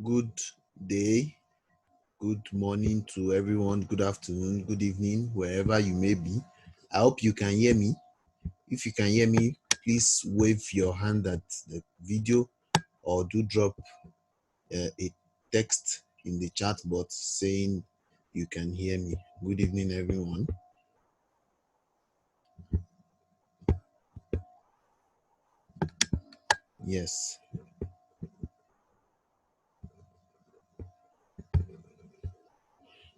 Good day, good morning to everyone, good afternoon, good evening, wherever you may be. I hope you can hear me. If you can hear me, please wave your hand at the video or do drop a text in the chat box saying you can hear me. Good evening, everyone. Yes.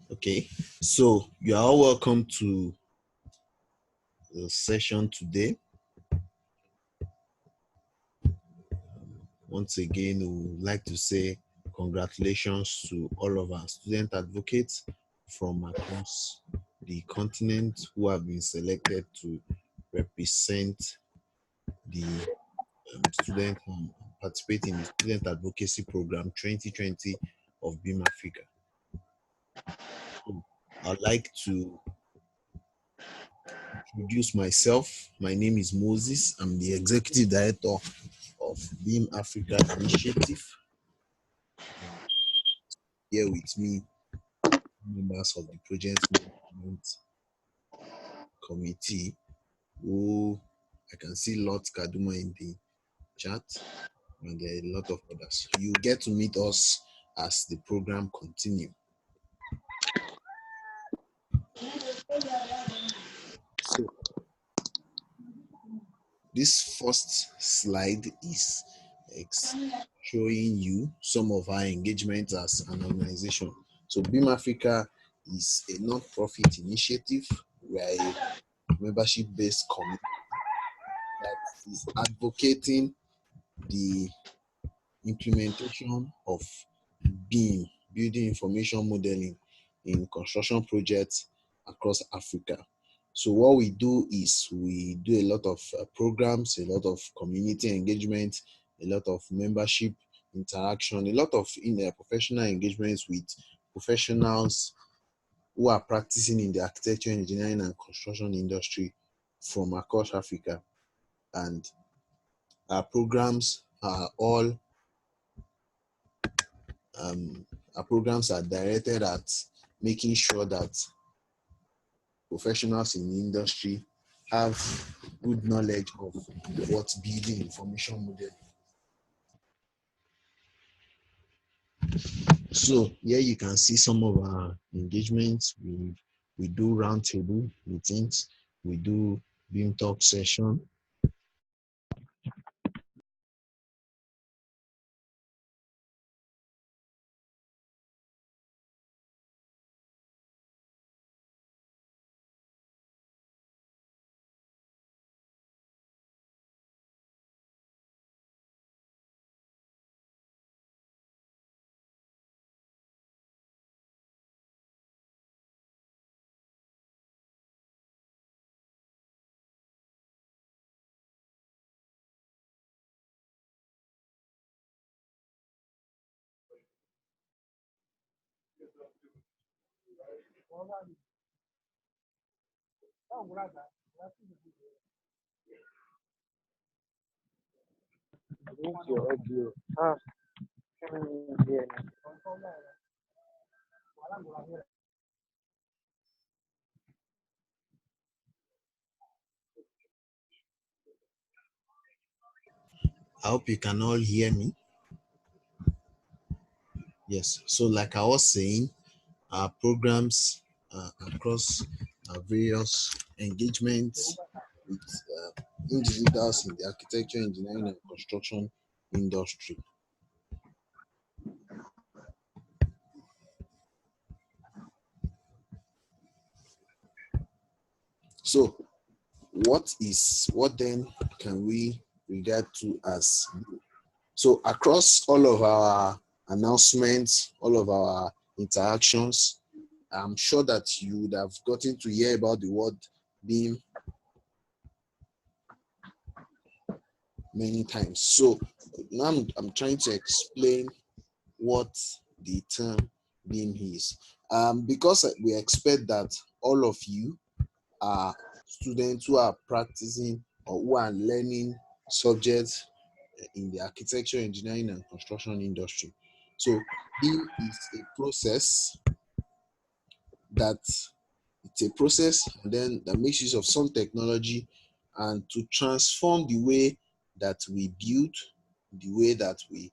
Okay. So you are all welcome to the session today. Once again, we would like to say congratulations to all of our student advocates from across the continent who have been selected to represent the student participate in the Student Advocacy Program 2020 of BIM Africa. So I'd like to introduce myself. My name is Moses. I'm the Executive Director of BIM Africa Initiative. Here with me, members of the project management committee, who I can see Lot Kaduma in the chat, and there are a lot of others. You get to meet us as the program continues. So this first slide is showing you some of our engagements as an organization. So BIM Africa is a non-profit initiative. We are a membership-based community that is advocating the implementation of BIM, Building Information Modeling, in construction projects across Africa. So what we do is we do a lot of programs, a lot of community engagement, a lot of membership interaction, a lot of professional engagements with professionals who are practicing in the architecture, engineering, and construction industry from across Africa. And our programs are all our programs are directed at making sure that professionals in the industry have good knowledge of what building information model. So here you can see some of our engagements. We do roundtable meetings, we do BIM talk session. Your audio. I hope you can all hear me. Yes, so like I was saying, our programs across various engagements with individuals in the architecture, engineering, and construction industry. So, what then can we regard to as? So, across all of our announcements, all of our interactions, I'm sure that you would have gotten to hear about the word BIM many times. So now I'm trying to explain what the term BIM is. Because we expect that all of you are students who are practicing or who are learning subjects in the architecture, engineering, and construction industry. So BIM is a process that it's a process and then that makes use of some technology and to transform the way that we build, the way that we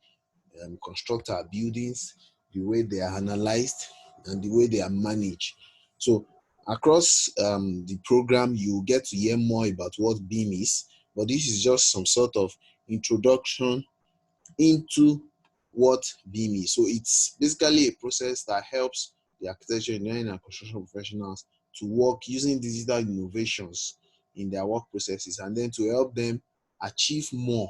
construct our buildings, the way they are analyzed, and the way they are managed. So across the program, you get to hear more about what BIM is, but this is just some sort of introduction into what BIM is. So it's basically a process that helps the architecture, engineering, and construction professionals to work using digital innovations in their work processes and then to help them achieve more.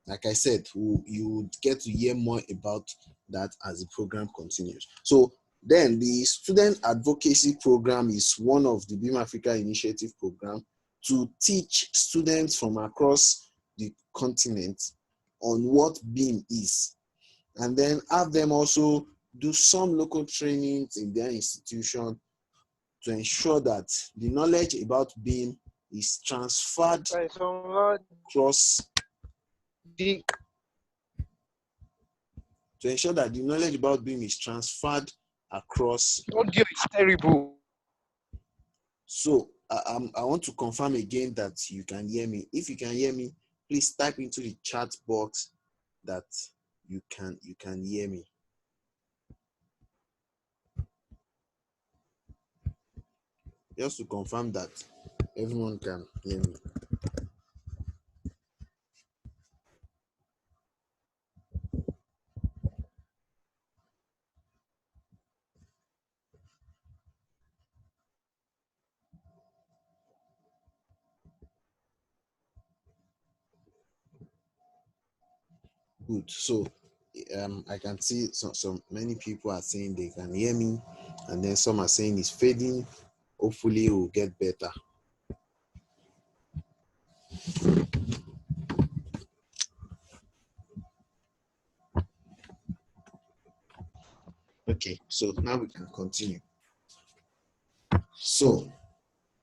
Like I said, you get to hear more about that as the program continues. So then the student advocacy program is one of the BIM Africa initiative program to teach students from across the continent on what BIM is, and then have them also do some local trainings in their institution to ensure that the knowledge about BIM is transferred across The to ensure that the knowledge about BIM is transferred across. audio is terrible. So I want to confirm again that you can hear me. If you can hear me, please type into the chat box that you can hear me. Just to confirm that everyone can hear me. Good. So I can see some many people are saying they can hear me, and then some are saying it's fading. Hopefully, it will get better. Okay, so now we can continue. So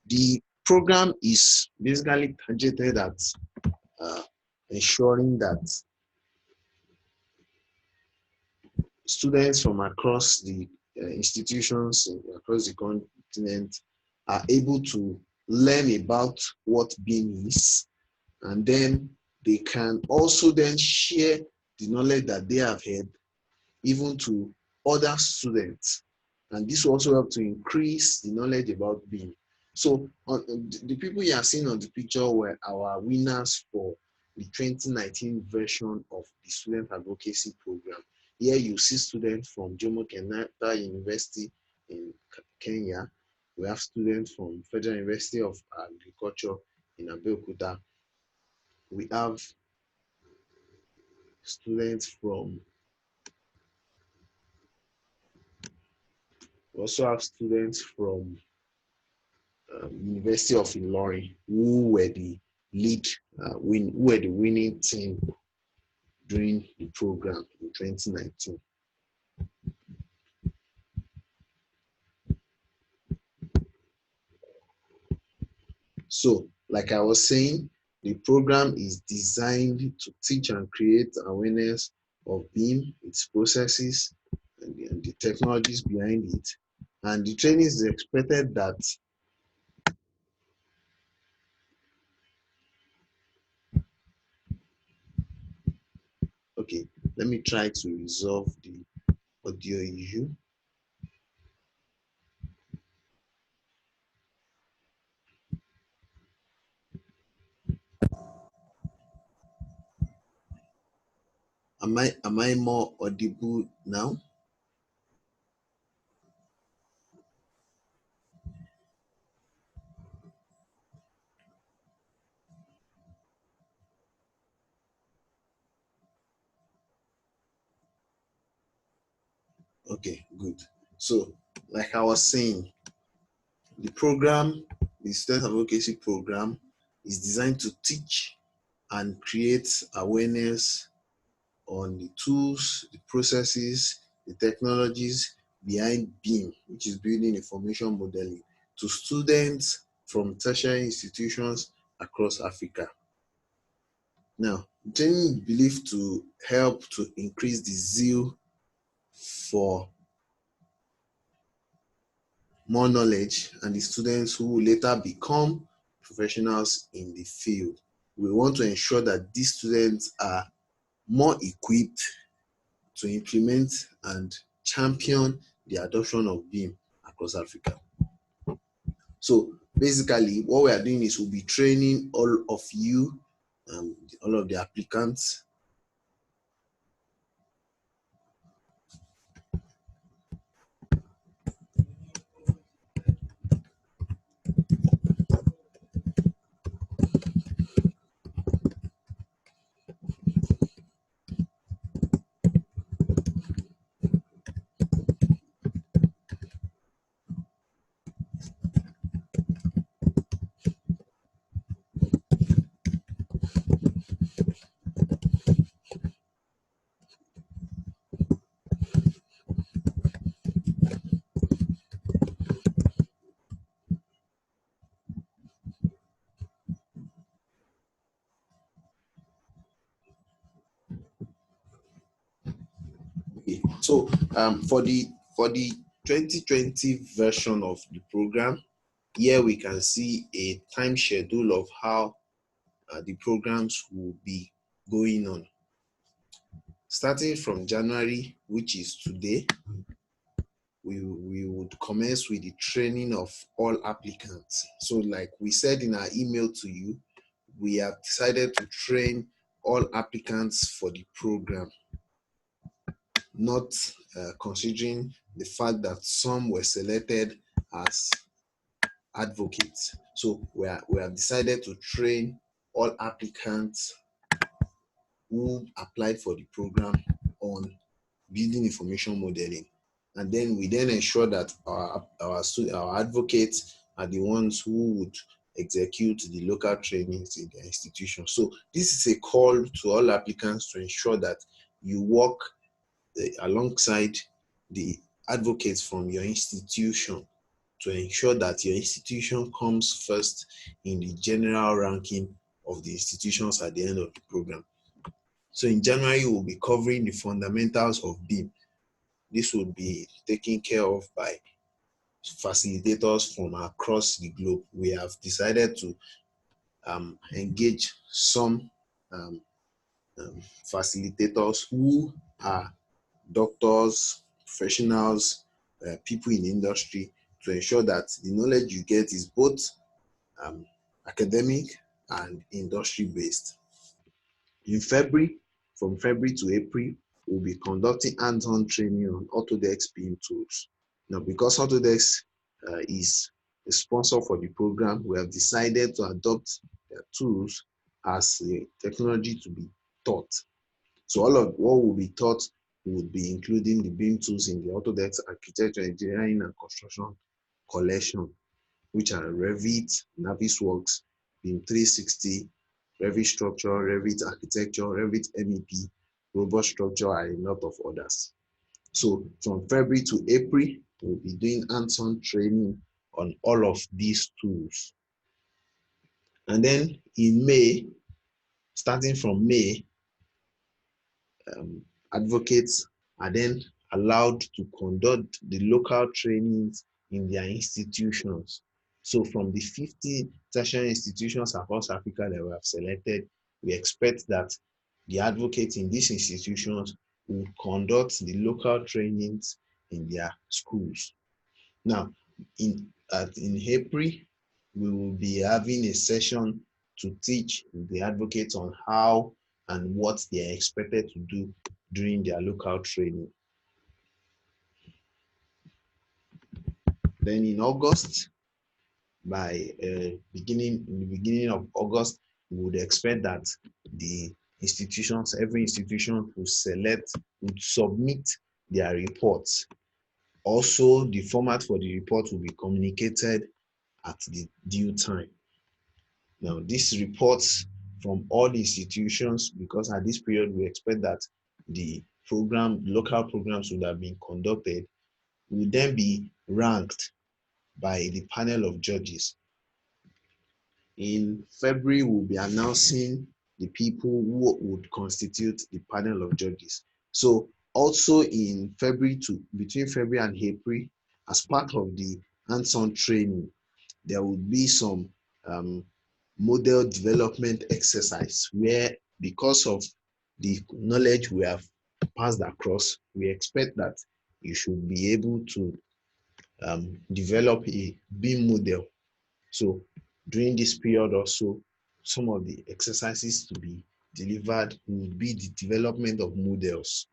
the program is basically targeted at uh, ensuring that students from across the institutions across the continent are able to learn about what BIM is, and then they can also then share the knowledge that they have had even to other students. And this will also help to increase the knowledge about BIM. So the people you are seeing on the picture were our winners for the 2019 version of the Student Advocacy Program. Here you see students from Jomo Kenyatta University in Kenya. We have students from Federal University of Agriculture in Abeokuta. We have students from, we also have students from University of Ilorin, who were the lead, who were the winning team during the program in 2019. So, like I was saying, the program is designed to teach and create awareness of BIM, its processes, and the technologies behind it. And the training is expected that okay, let me try to resolve the audio issue. Am I more audible now? Okay, good. So, like I was saying, the program, the Student Advocacy Program, is designed to teach and create awareness on the tools, the processes, the technologies behind BIM, which is Building Information Modeling, to students from tertiary institutions across Africa. Now, Training is believed to help to increase the zeal for more knowledge and the students who will later become professionals in the field. We want to ensure that these students are more equipped to implement and champion the adoption of BIM across Africa. So basically, what we are doing is we'll be training all of you, all of the applicants. Okay. So for the 2020 version of the program, here we can see a time schedule of how the programs will be going on. Starting from January, which is today, we would commence with the training of all applicants. So like we said in our email to you, we have decided to train all applicants for the program, not considering the fact that some were selected as advocates. So we have decided to train all applicants who applied for the program on building information modeling. And then we then ensure that our advocates are the ones who would execute the local trainings in the institution. So this is a call to all applicants to ensure that you work alongside the advocates from your institution to ensure that your institution comes first in the general ranking of the institutions at the end of the program. So in January, we'll be covering the fundamentals of BIM. This will be taken care of by facilitators from across the globe. We have decided to engage some um, facilitators who are doctors, professionals, people in the industry to ensure that the knowledge you get is both um, academic and industry based. In February, from February to April, we'll be conducting hands-on training on Autodesk BIM tools. Now, because Autodesk is a sponsor for the program, we have decided to adopt their tools as a technology to be taught. So all of what will be taught would be including the BIM tools in the Autodesk Architecture, Engineering, and Construction collection, which are Revit, Navisworks, BIM 360, Revit Structure, Revit Architecture, Revit MEP, Robot Structure, and a lot of others. So from February to April, we'll be doing hands-on training on all of these tools. And then in May, starting from May, um, advocates are then allowed to conduct the local trainings in their institutions. So from the 50 tertiary institutions across Africa that we have selected, we expect that the advocates in these institutions will conduct the local trainings in their schools. Now, in April, we will be having a session to teach the advocates on how and what they are expected to do during their local training. Then in August, in the beginning of August, we would expect that the institutions, every institution would submit their reports. Also, the format for the report will be communicated at the due time. Now, these reports from all the institutions, because at this period we expect that the local programs would have been conducted, will then be ranked by the panel of judges. In February, we'll be announcing the people who would constitute the panel of judges. So also in February to between February and April, as part of the hands-on training, there would be some model development exercise where, because of the knowledge we have passed across, we expect that you should be able to develop a beam model. So during this period also, some of the exercises to be delivered will be the development of models.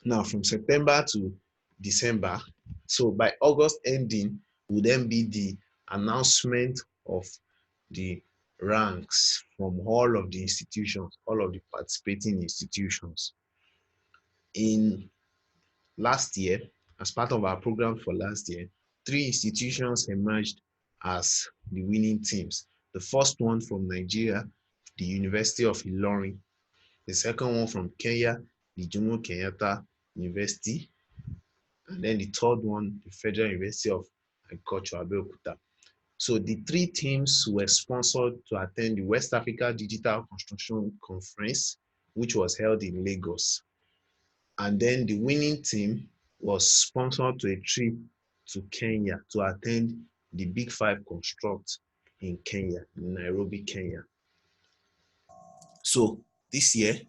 Now from September to December, so by August ending will then be the announcement of the ranks from all of the institutions, all of the participating institutions. In last year, as part of our program for last year, three institutions emerged as the winning teams. The first one from Nigeria, the University of Ilorin. The second one from Kenya, the Jomo Kenyatta University. And then the third one, the Federal University of Agriculture, Abeokuta. So the three teams were sponsored to attend the West Africa Digital Construction Conference, which was held in Lagos. And then the winning team was sponsored to a trip to Kenya to attend the Big Five Construct in Kenya, in Nairobi, Kenya. So this year,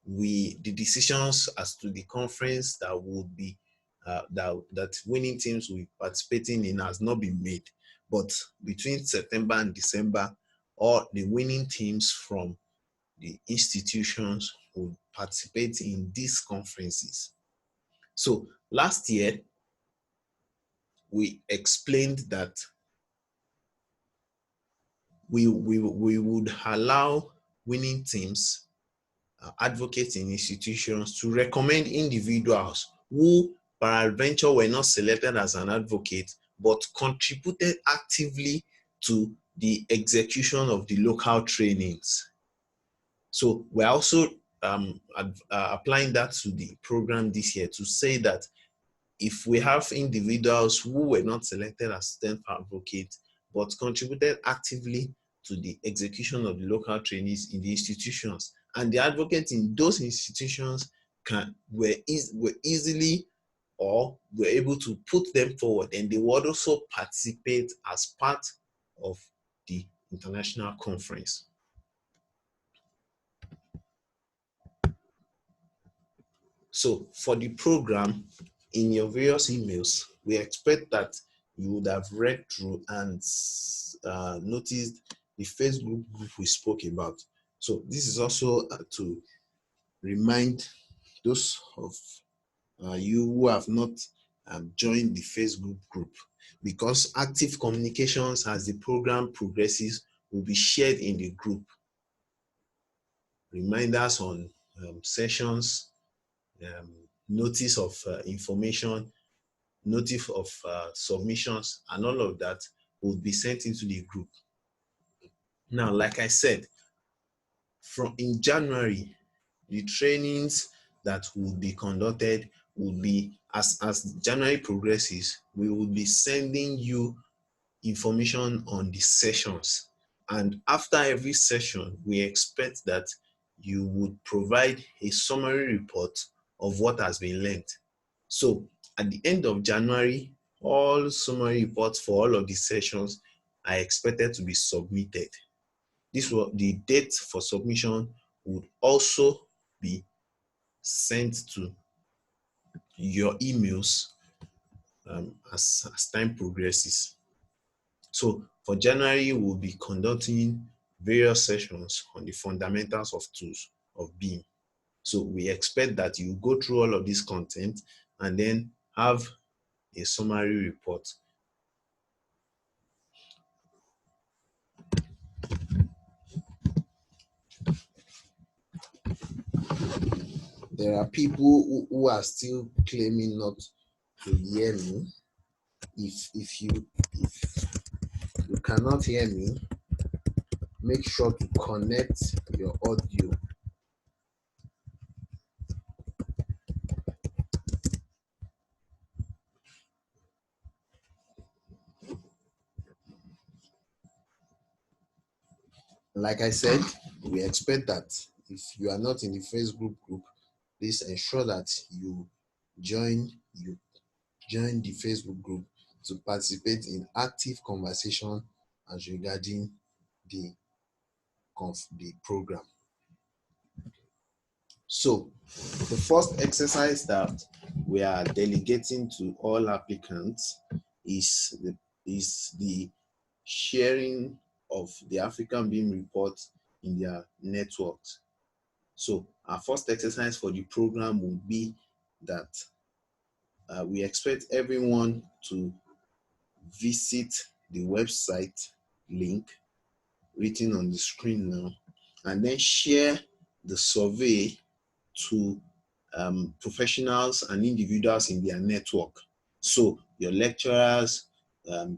the decisions as to the conference that would be that winning teams will be participating in has not been made. But between September and December, all the winning teams from the institutions will participate in these conferences. So last year, we explained that we would allow winning teams, advocates in institutions, to recommend individuals who peradventure were not selected as an advocate but contributed actively to the execution of the local trainings. So we're also applying that to the program this year to say that if we have individuals who were not selected as STEM advocates but contributed actively to the execution of the local trainees in the institutions, and the advocates in those institutions were easily or were able to put them forward, and they would also participate as part of the international conference. So for the program, in your various emails, we expect that you would have read through and noticed the Facebook group we spoke about. So this is also to remind those of you who have not joined the Facebook group, because active communications as the program progresses will be shared in the group. Reminders on sessions, notice of information, notice of submissions, and all of that will be sent into the group. Now, like I said, from in January, the trainings that will be conducted will be, as January progresses, we will be sending you information on the sessions. And after every session, we expect that you would provide a summary report of what has been learned. So at the end of January, all summary reports for all of the sessions are expected to be submitted. This was the date for submission would also be sent to your emails as time progresses. So for January, we'll be conducting various sessions on the fundamentals of tools of BIM. So we expect that you go through all of this content and then have a summary report. There are people who are still claiming not to hear me. If you cannot hear me, make sure to connect your audio. Like I said, we expect that if you are not in the Facebook group, please ensure that join you join the Facebook group to participate in active conversation as regarding the the program. So the first exercise that we are delegating to all applicants is the sharing of the African Beam report in their networks. So our first exercise for the program will be that we expect everyone to visit the website link written on the screen now, and then share the survey to professionals and individuals in their network. So your lecturers,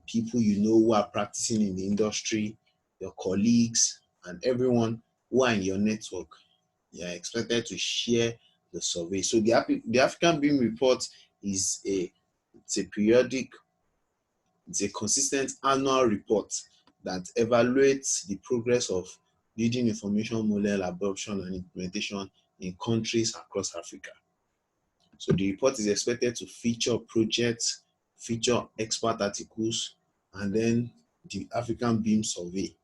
people you know who are practicing in the industry, your colleagues, and everyone who are in your network, you are expected to share the survey. So the African Beam report is it's a periodic, it's a consistent annual report that evaluates the progress of building information model adoption and implementation in countries across Africa. So the report is expected to feature projects, feature expert articles, and then the African Beam survey.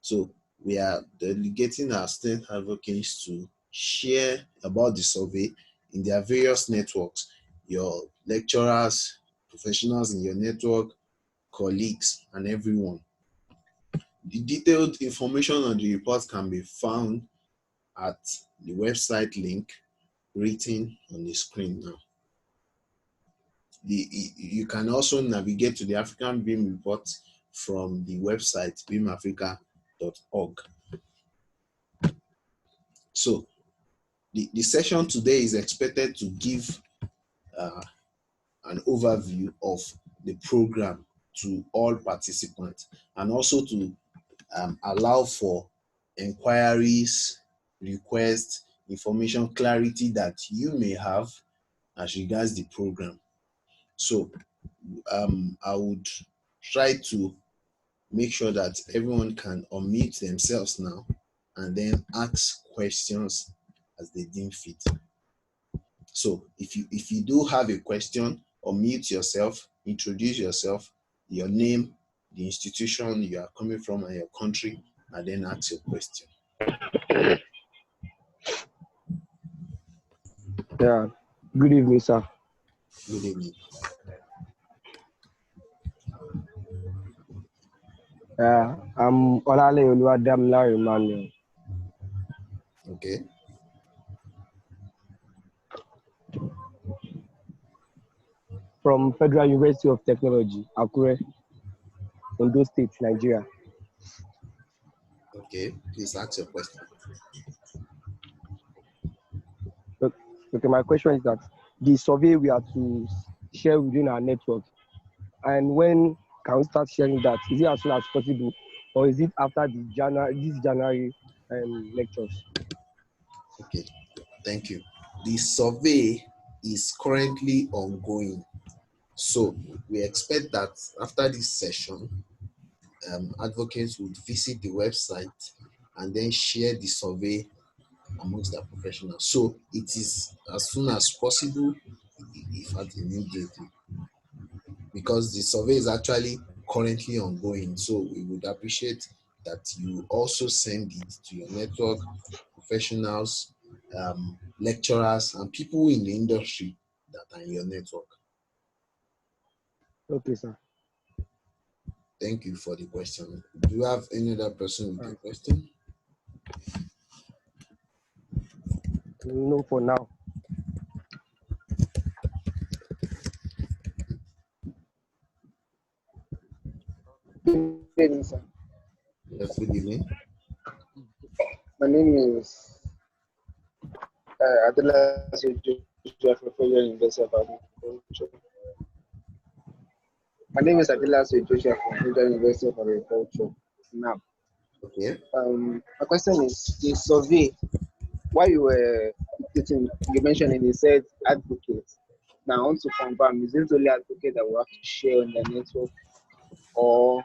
So we are delegating our student advocates to share about the survey in their various networks, your lecturers, professionals in your network, colleagues, and everyone. The detailed information on the report can be found at the website link written on the screen now. You can also navigate to the African Beam report from the website beamafrica.org. So the session today is expected to give an overview of the program to all participants, and also to allow for inquiries, requests, information clarity that you may have as regards the program. So I would try to make sure that everyone can unmute themselves now and then ask questions as they deem fit. So if you do have a question, unmute yourself, introduce yourself, your name, the institution you are coming from, and your country, and then ask your question. Yeah. Good evening, sir. Good evening. I'm Olale Oluwadamilare Emmanuel Okay. from Federal University of Technology, Akure, Ondo State, Nigeria. Okay. Please ask your question. Okay, my question is that the survey we are to share within our network, and when can we start sharing that? Is it as soon as possible, or is it after this January lectures? Okay. Thank you. The survey is currently ongoing. So we expect that after this session, advocates would visit the website and then share the survey amongst their professionals. So it is as soon as possible, in fact immediately, because the survey is actually currently ongoing. So we would appreciate that you also send it to your network, professionals, lecturers, and people in the industry that are in your network. Okay, sir. Thank you for the question. Do you have any other person with a question? No, for now. Good evening, sir. Yes, good evening. My name is Advocacy from Federal University of Agriculture. My name is Advocacy from Federal University of Agriculture. Now, Okay. my question is the survey. While you were dictating, you mentioned and you said advocate. Now, I want to confirm: is it only advocate that will have to share on the network, or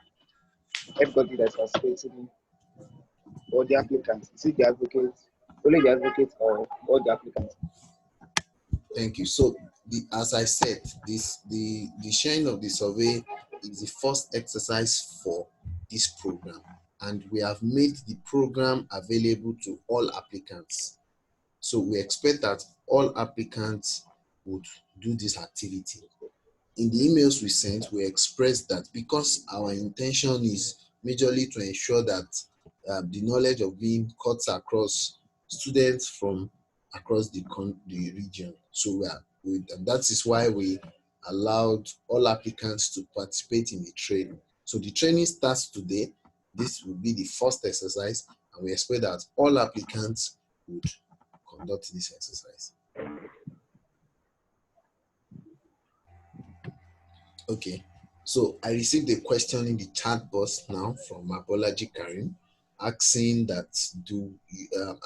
everybody that's participating or the applicants? Is it the advocate, only the advocate, or all the applicants? Thank you. So, as I said, the sharing of the survey is the first exercise for this program, and we have made the program available to all applicants. So we expect that all applicants would do this activity. In the emails we sent, we expressed that because our intention is majorly to ensure that the knowledge of being cuts across students from across the region. So and that is why we allowed all applicants to participate in the training. So the training starts today. This will be the first exercise, and we expect that all applicants would conduct this exercise. Okay, so I received a question in the chat box now from Apology Karim asking that do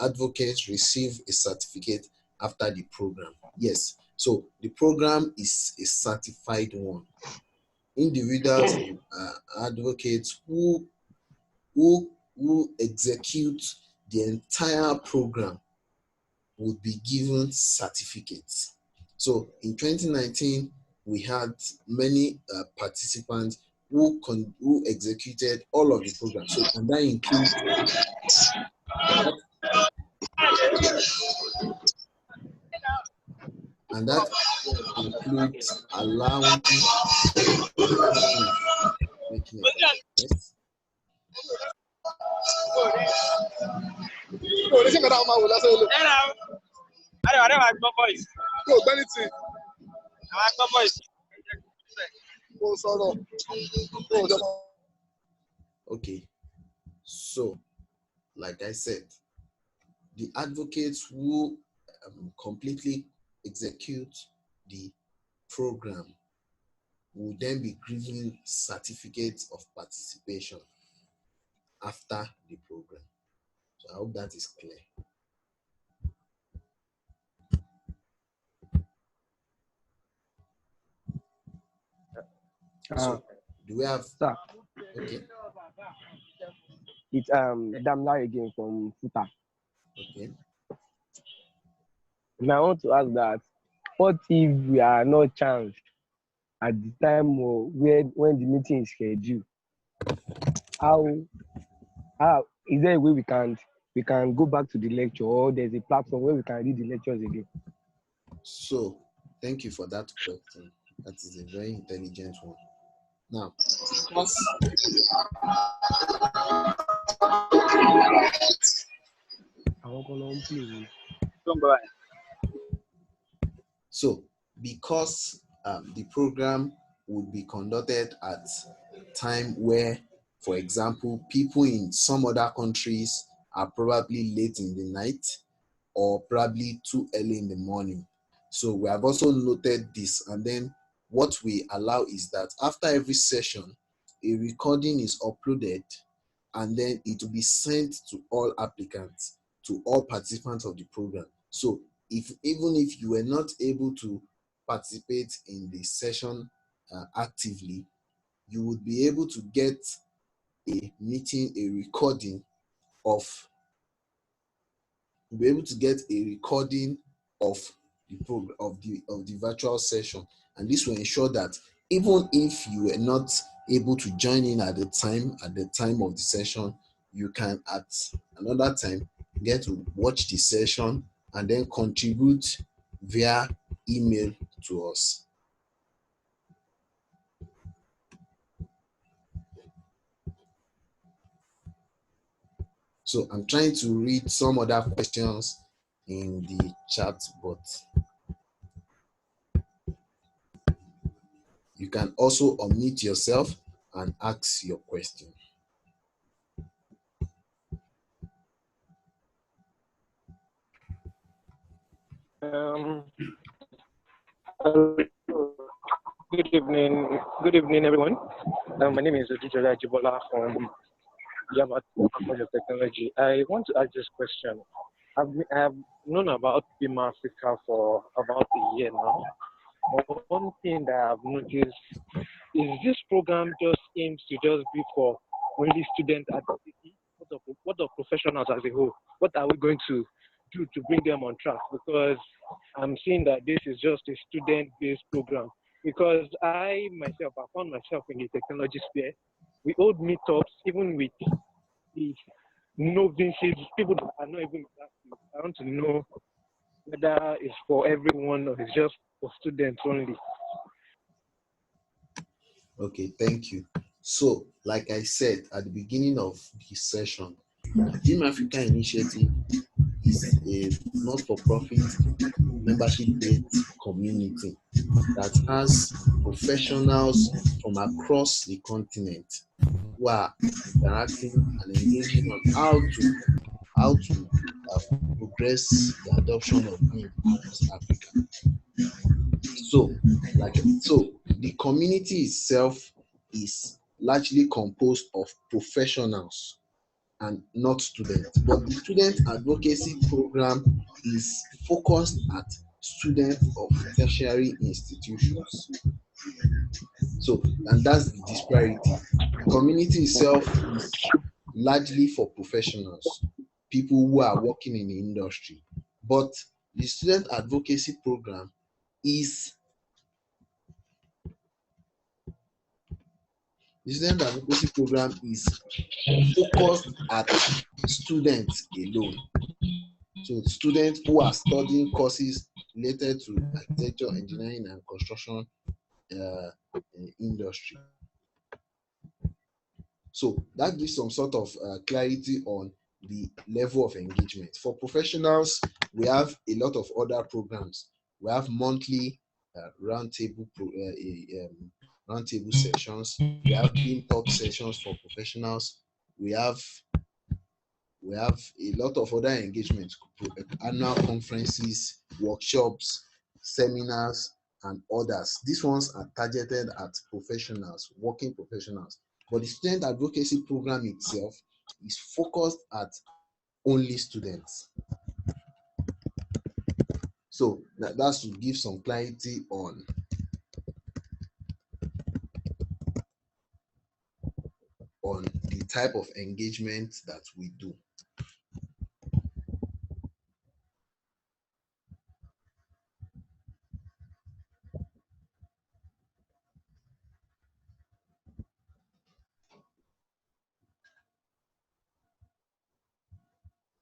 advocates receive a certificate after the program? Yes, so the program is a certified one. Individuals, advocates who execute the entire program would be given certificates. So in 2019, we had many participants who executed all of the programs. So, and that includes allowing making a yes. Okay, so like I said, the advocates who completely execute the program will then be given certificates of participation after the program. So I hope that is clear. So do we have sir? Okay. It's Damla again from Futa. Okay. Now I want to ask that what if we are not changed at the time when the meeting is scheduled? How is there a way we can go back to the lecture, or there's a platform where we can read the lectures again? So thank you for that question. That is a very intelligent one. Now, because the program would be conducted at a time where, for example, people in some other countries are probably late in the night or probably too early in the morning. So we have also noted this, and then what we allow is that after every session, a recording is uploaded, and then it will be sent to all applicants, to all participants of the program. So even if you were not able to participate in the session actively, you would be able to get a recording of the program of the virtual session, and this will ensure that even if you were not able to join in at the time of the session, you can at another time get to watch the session and then contribute via email to us. So I'm trying to read some other questions in the chat, but you can also unmute yourself and ask your question. Good evening, everyone. My name is Odijola Jibola from Yamat College of Technology. I want to ask this question. I have known about BIM Africa for about a year now. But one thing that I've noticed is this program just aims to just be for only student advocacy. what of professionals as a whole? What are we going to do to bring them on track? Because I'm seeing that this is just a student-based program. Because I myself, I found myself in the technology sphere. We hold meetups even with the novices, people that are not even in that field. I want to know whether it's for everyone or it's just for students only. Okay, thank you. So, like I said at the beginning of the session, the Dream Africa Initiative is a not-for-profit membership-based community that has professionals from across the continent who are interacting and engaging on how to uh, progress the adoption of BIM across Africa. So the community itself is largely composed of professionals and not students. But the student advocacy program is focused at students of tertiary institutions. So, and that's the disparity. The community itself is largely for professionals, people who are working in the industry. But the student advocacy program is the student advocacy program is focused at students alone. So students who are studying courses related to architecture, engineering, and construction industry. So that gives some sort of clarity on the level of engagement. For professionals, we have a lot of other programs. We have monthly roundtable sessions. We have beam talk sessions for professionals. We have a lot of other engagements, annual conferences, workshops, seminars, and others. These ones are targeted at professionals, working professionals. But the student advocacy program itself is focused at only students. So that's to give some clarity on the type of engagement that we do.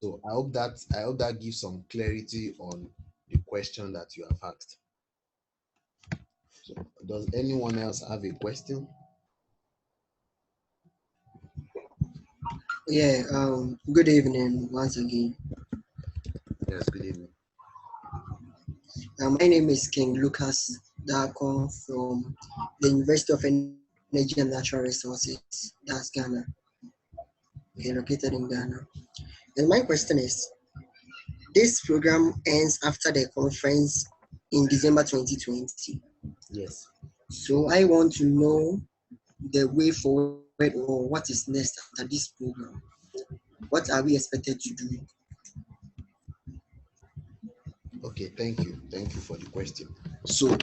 So I hope that gives some clarity on the question that you have asked. So does anyone else have a question? Yeah, good evening once again. Yes, good evening. My name is King Lucas Dako from the University of Energy and Natural Resources, that's Ghana, okay, located in Ghana. And my question is, this program ends after the conference in December 2020. Yes. So I want to know the way forward or what is next after this program. What are we expected to do? Okay, thank you. Thank you for the question. So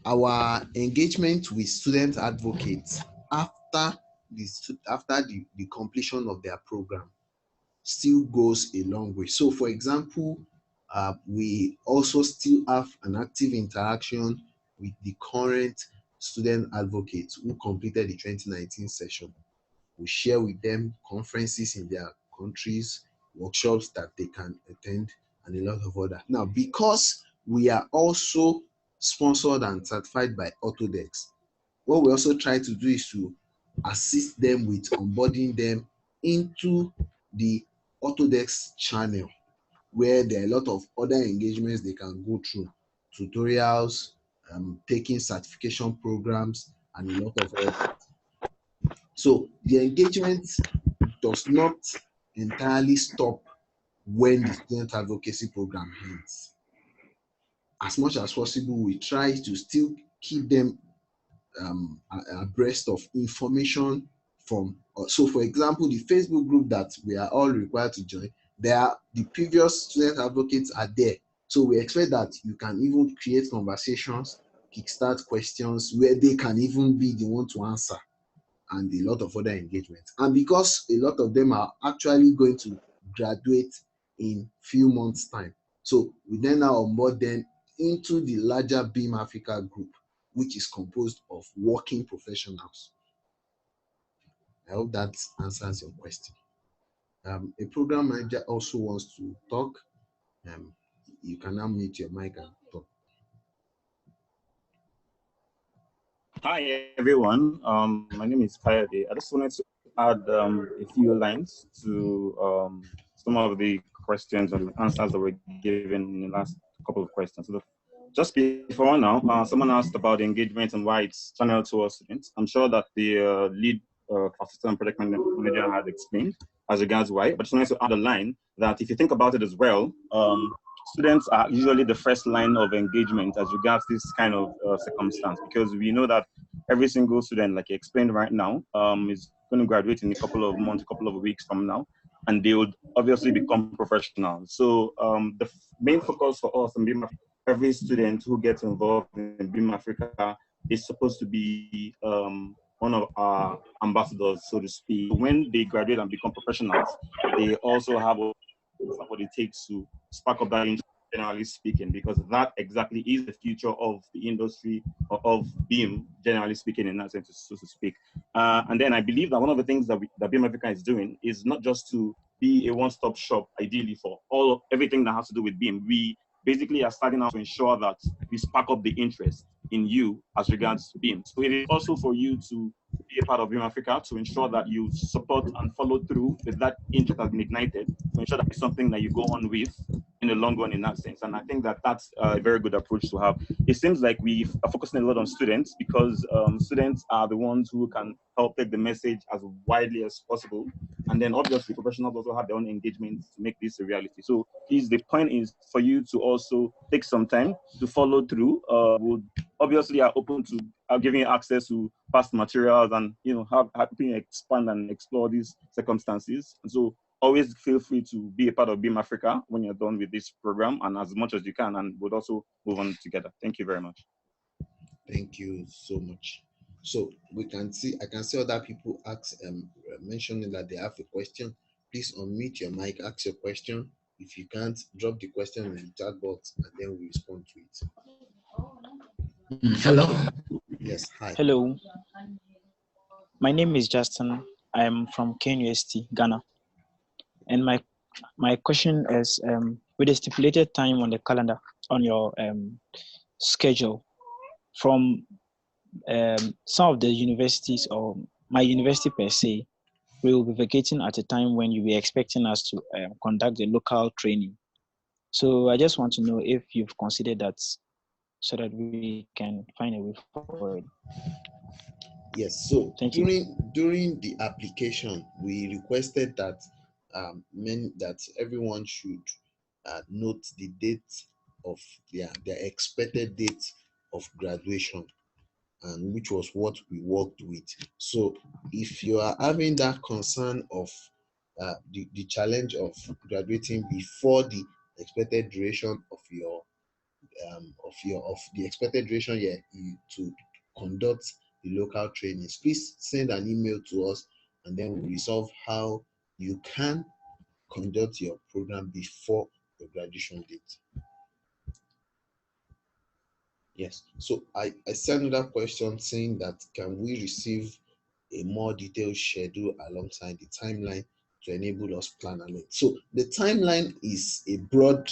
our engagement with student advocates after the completion of their program still goes a long way. So for example, we also still have an active interaction with the current student advocates who completed the 2019 session. We share with them conferences in their countries, workshops that they can attend, and a lot of other. Now, because we are also sponsored and certified by Autodex, what we also try to do is to assist them with onboarding them into the Autodex channel, where there are a lot of other engagements they can go through, tutorials, taking certification programs, and a lot of other. So the engagement does not entirely stop when the student advocacy program ends. As much as possible, we try to still keep them abreast of information from. So, for example, the Facebook group that we are all required to join, the previous student advocates are there. So we expect that you can even create conversations, kickstart questions where they can even be the one to answer. and a lot of other engagements. And because a lot of them are actually going to graduate in few months' time, so we then now onboard them into the larger Beam Africa group, which is composed of working professionals. I hope that answers your question. A program manager also wants to talk. Um, you can now mute your mic and talk. Hi everyone. My name is Kayode. I just wanted to add a few lines to some of the questions and answers that were given in the last couple of questions. So just before now, someone asked about the engagement and why it's channeled towards students. I'm sure that the lead assistant project manager had explained as regards why, but just wanted to add a line that if you think about it as well, students are usually the first line of engagement as regards this kind of circumstance, because we know that every single student, like you explained right now, is going to graduate in a couple of months, a couple of weeks from now, and they would obviously become professionals. So the main focus for us in BIM, every student who gets involved in BIM Africa is supposed to be one of our ambassadors, so to speak. When they graduate and become professionals, they also have what it takes to spark up that interest, generally speaking, because that exactly is the future of the industry of BIM, generally speaking, in that sense, so to speak. And then I believe that one of the things that BIM Africa is doing is not just to be a one-stop shop, ideally, for everything that has to do with BIM. We basically are starting out to ensure that we spark up the interest in you as regards to BIM. So it is also for you to be a part of BIM Africa to ensure that you support and follow through with that interest that has been ignited, to ensure that it's something that you go on with in the long run in that sense. And I think that that's a very good approach to have. It seems like we are focusing a lot on students because students are the ones who can help take the message as widely as possible. And then obviously professionals also have their own engagements to make this a reality. So please, the point is for you to also take some time to follow through. We'll obviously are open to giving you access to past materials and, you know, helping you expand and explore these circumstances. And so always feel free to be a part of BIM Africa when you're done with this program, and as much as you can, and we'll also move on together. Thank you very much. Thank you so much. So I can see other people mentioning that they have a question. Please unmute your mic, ask your question. If you can't, drop the question in the chat box and then we respond to it. Hello. Yes, hi. Hello. My name is Justin. I am from KNUST, Ghana. And my question is, with the stipulated time on the calendar, on your schedule, from some of the universities or my university per se, we will be vacating at a time when you'll be expecting us to conduct the local training. So I just want to know if you've considered that so that we can find a way forward. Yes, so Thank you. during the application, we requested that everyone should note the date of their expected date of graduation, and which was what we worked with. So if you are having that concern of the challenge of graduating before the expected duration of the expected duration to conduct the local trainings, please send an email to us and then we'll resolve how you can conduct your program before your graduation date. Yes, so I sent another question saying that can we receive a more detailed schedule alongside the timeline to enable us plan ahead. So the timeline is a broad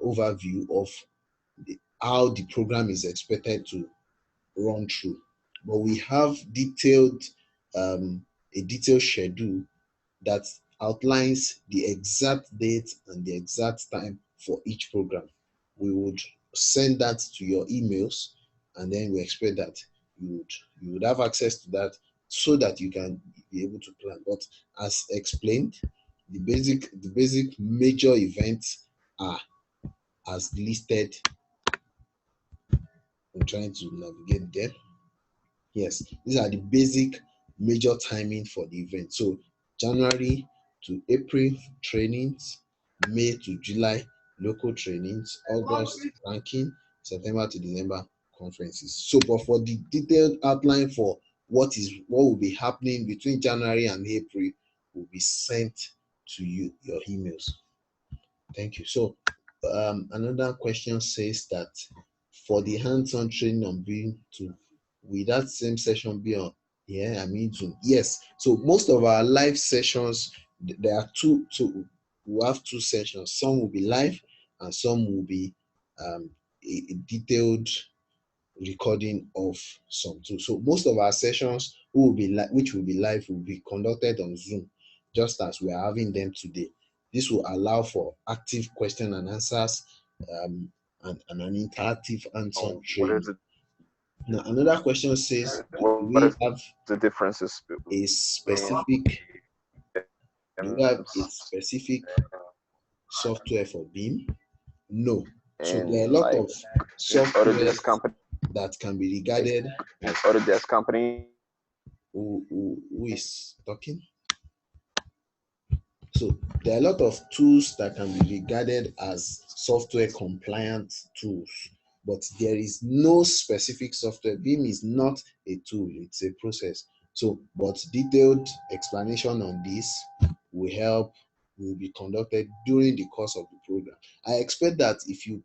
overview of how the program is expected to run through, but we have a detailed schedule that outlines the exact date and the exact time for each program. We would send that to your emails, and then we expect that you would have access to that so that you can be able to plan. But as explained, the basic major events are as listed. I'm trying to navigate there. Yes, these are the basic major timing for the event. So January to April trainings, May to July local trainings, August ranking, September to December conferences. So but for the detailed outline for what will be happening between January and April will be sent to you, your emails. Thank you. So another question says that for the hands-on training on being to, will that same session be on, yeah, I mean Zoom? Yes. So most of our live sessions, there are two, we have two sessions. Some will be live and some will be a detailed recording of some too. So most of our sessions which will be live will be conducted on Zoom, just as we are having them today. This will allow for active question and answers and an interactive hands-on training. Now another question says, what is have the differences a specific do we have a specific software for BIM? No. So there are a lot like of softwares company that can be regarded as Autodesk company. who is talking. So there are a lot of tools that can be regarded as software compliant tools, but there is no specific software. BIM is not a tool, it's a process. So, but detailed explanation on this will be conducted during the course of the program. I expect that if you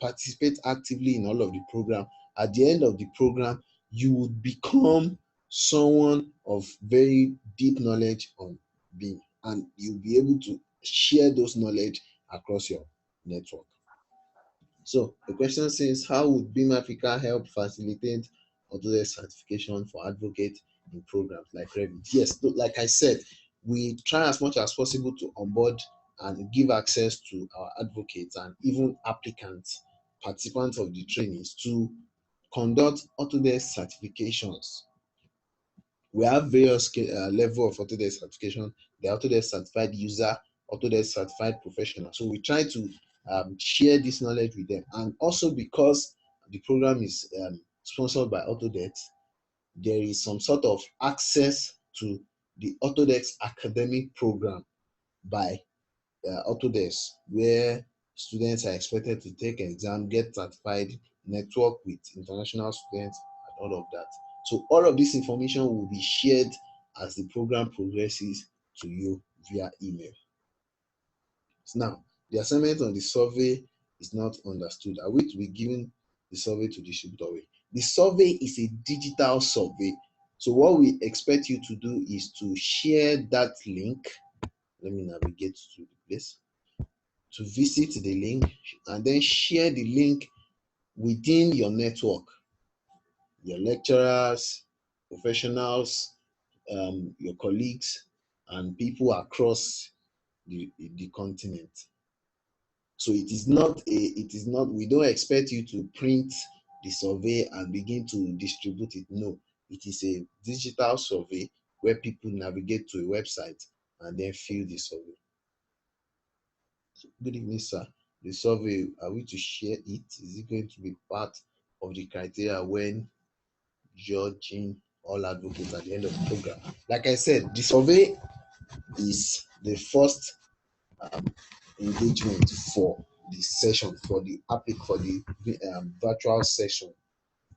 participate actively in all of the program, at the end of the program, you would become someone of very deep knowledge on BIM, and you'll be able to share those knowledge across your network. So the question says, how would BIM Africa help facilitate Autodesk certification for advocates in programs like Revit? Yes, like I said, we try as much as possible to onboard and give access to our advocates and even applicants, participants of the trainings, to conduct Autodesk certifications. We have various level of Autodesk certification: the Autodesk certified user, Autodesk certified professional. So we try to share this knowledge with them. And also, because the program is sponsored by Autodesk, there is some sort of access to the Autodesk academic program by Autodesk, where students are expected to take an exam, get certified, network with international students, and all of that. So all of this information will be shared as the program progresses to you via email. Now, the assignment on the survey is not understood. Are we to be giving the survey to distribute away? The survey is a digital survey. So what we expect you to do is to share that link. Let me navigate to the place. To visit the link and then share the link within your network, your lecturers, professionals, your colleagues, and people across the continent. So we don't expect you to print the survey and begin to distribute it. No, it is a digital survey where people navigate to a website and then fill the survey. Good evening, sir. The survey, are we to share it? Is it going to be part of the criteria when judging all advocates at the end of the program? Like I said, the survey is the first engagement for the session, for the virtual session,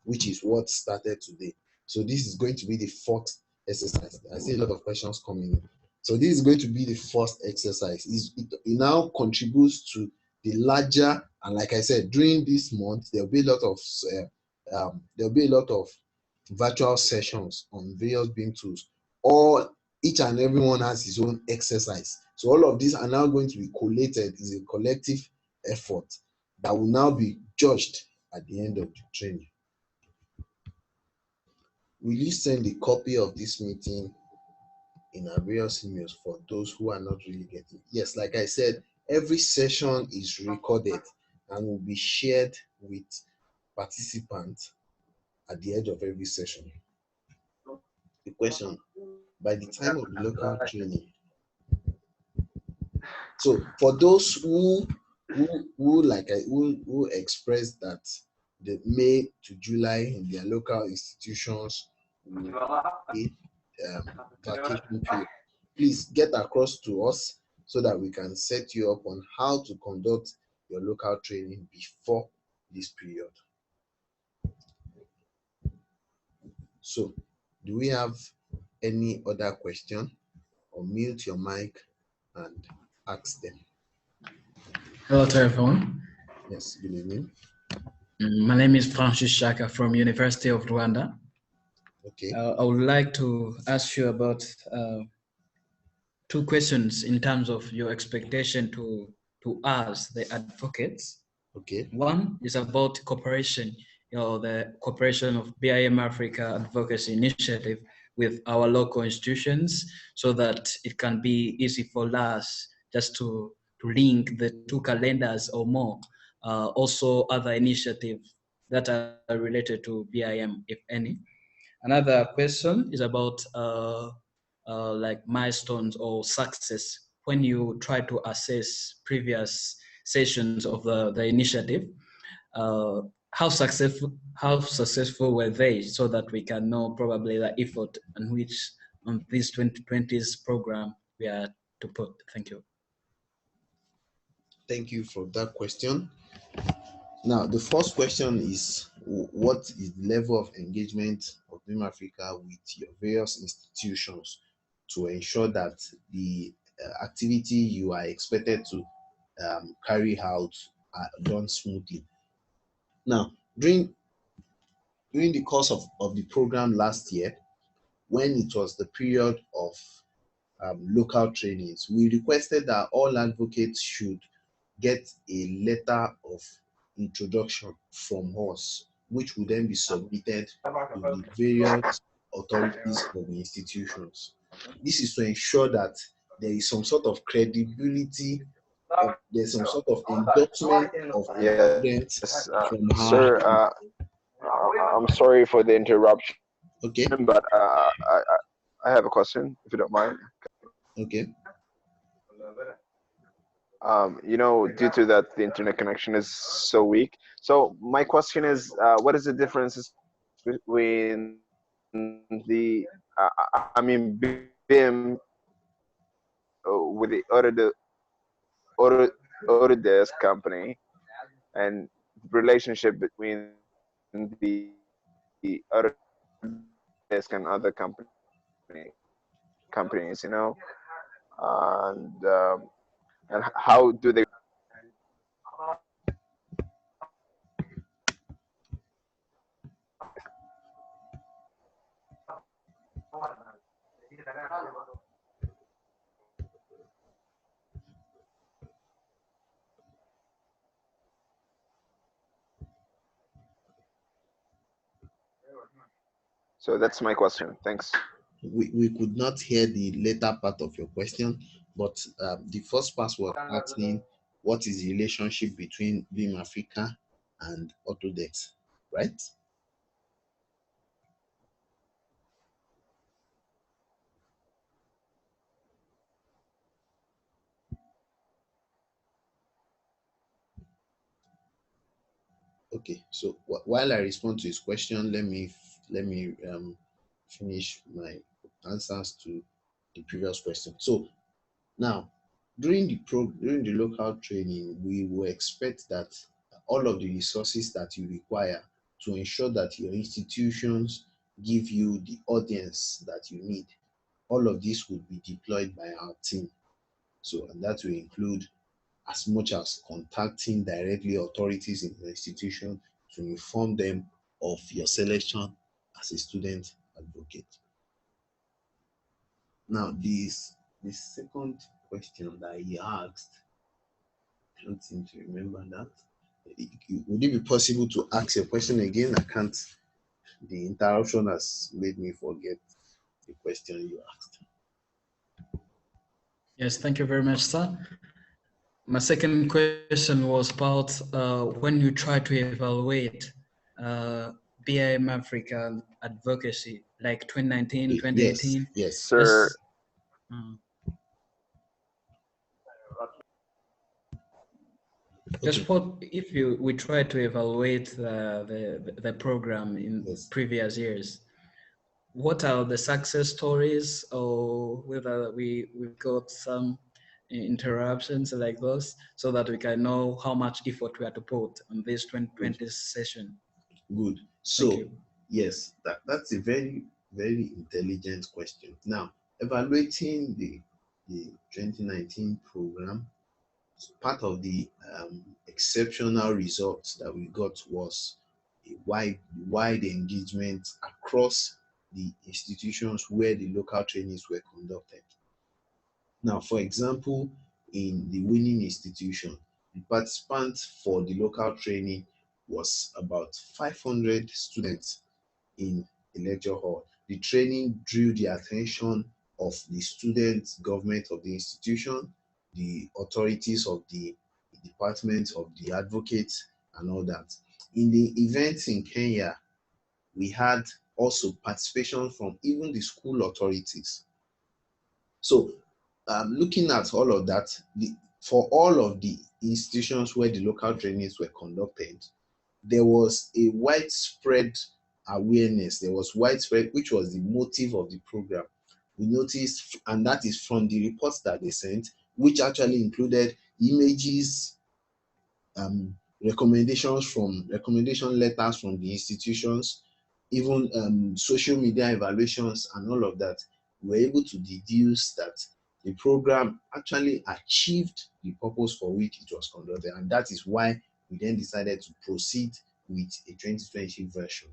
which is what started today. So this is going to be the fourth exercise. I see a lot of questions coming in. So this is going to be the first exercise. It now contributes to the larger, and like I said, during this month there'll be a lot of virtual sessions on various BIM tools. Each and everyone has his own exercise. So all of these are now going to be collated. Is a collective effort that will now be judged at the end of the training. Will you send a copy of this meeting in our various emails for those who are not really getting? Yes, like I said, every session is recorded and will be shared with participants at the end of every session. The question, by the time of the local training. So for those who expressed that the May to July in their local institutions will be vacation period, please get across to us so that we can set you up on how to conduct your local training before this period. So Do we have any other question? Or mute your mic and ask them. Hello to everyone. Yes, good evening. My name is Francis Shaka from University of Rwanda. Okay. I would like to ask you about two questions in terms of your expectation to us, the advocates. Okay. One is about cooperation, the cooperation of BIM Africa Advocacy Initiative with our local institutions so that it can be easy for us just to link the two calendars or more. Also other initiatives that are related to BIM, if any. Another question is about like milestones or success when you try to assess previous sessions of the initiative. How successful were they, so that we can know probably the effort on which on this 2020's program we are to put. Thank you. Thank you for that question. Now, the first question is, what is the level of engagement of BIM Africa with your various institutions to ensure that the activity you are expected to carry out are done smoothly? Now, during the course of the program last year, when it was the period of local trainings, we requested that all advocates should get a letter of introduction from us, which will then be submitted to the various authorities of the institutions. This is to ensure that there is some sort of credibility, there's some sort of endorsement of the Yes, students from sir. her. I'm sorry for the interruption, Okay. but I have a question, if you don't mind. Okay. Due to that, the internet connection is so weak. So my question is, what is the differences between BIM with the Autodesk company and relationship between the Autodesk and other companies, and how do they? So that's my question. Thanks. We could not hear the later part of your question, but the first part was asking what is the relationship between BIM Africa and Autodesk, right? Okay, so while I respond to his question, let me finish my answers to the previous question. So now, during the local training, we will expect that all of the resources that you require to ensure that your institutions give you the audience that you need, all of this will be deployed by our team. So, and that will include as much as contacting directly authorities in the institution to inform them of your selection as a student advocate. Now, the second question that he asked, I don't seem to remember that. Would it be possible to ask your question again? I can't. The interruption has made me forget the question you asked. Yes, thank you very much, sir. My second question was about when you try to evaluate BIM Africa advocacy, like 2019, 2018. Yes. Sir. Just what if we try to evaluate the program in previous years? What are the success stories, or whether we got some interruptions like those, so that we can know how much effort we have to put on this 2020 session? Good. So yes, that's a very very intelligent question. Now, evaluating the 2019 program, part of the exceptional results that we got was a wide engagement across the institutions where the local trainings were conducted. Now, for example, in the winning institution, the participants for the local training was about 500 students in the lecture hall. The training drew the attention of the students, government of the institution, the authorities of the department of the advocates, and all that. In the events in Kenya, we had also participation from even the school authorities. So, looking at all of that, for all of the institutions where the local trainings were conducted, there was a widespread awareness. There was widespread, which was the motive of the program. We noticed, and that is from the reports that they sent, which actually included images, recommendation letters from the institutions, even social media evaluations and all of that. We were able to deduce that the program actually achieved the purpose for which it was conducted, and that is why we then decided to proceed with a 2020 version.